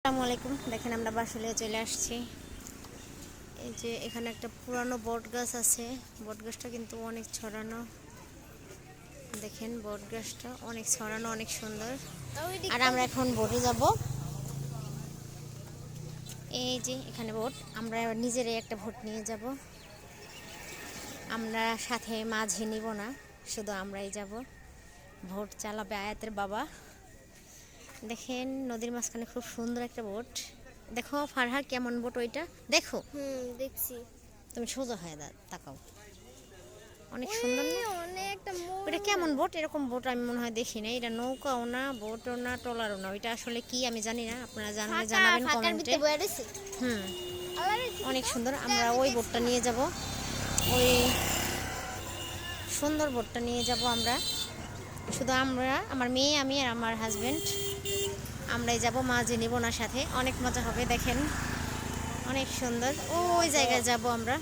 আসসালামু আলাইকুম। দেখেন আমরা বাসলে চলে আসছি। এই যে এখানে একটা পুরানো বট গাছ আছে। বট গাছটা কিন্তু অনেক ছড়ানো। দেখেন বট গাছটা অনেক ছড়ানো, অনেক সুন্দর। আর আমরা এখন বোটে যাব। এই যে এখানে বোট, আমরা নিজেরাই একটা বোট নিয়ে যাব। আমরা সাথে মাঝি নিব না, শুধু আমরাই যাব। বোট চালাবে আয়াতের বাবা। দেখেন নদীর মাঝখানে খুব সুন্দর একটা বোট। দেখো ফারহা, কেমন বোট ওইটা দেখো। দেখছি। তুমি সোজা হয়ে তাকাও, অনেক সুন্দর না? অনেকটা ওইটা কেমন বোট? এরকম বোট আমি মনে হয় দেখি না। এটা নৌকাও না, বোটও না, ট্রলারও না। ওইটা আসলে কি আমি জানি না, আপনারা জানলে জানাবেন কমেন্টে। হুম, অনেক সুন্দর। আমরা ওই বোটটা নিয়ে যাব, ওই সুন্দর বোটটা নিয়ে যাব আমরা। শুধু আমরা, আমার মেয়ে, আমি আর আমার হাজবেন্ড, আমরাই যাব। মাঝে নিব না সাথে। অনেক মজা হবে। দেখেন অনেক সুন্দর। ওই জায়গায় যাব আমরা।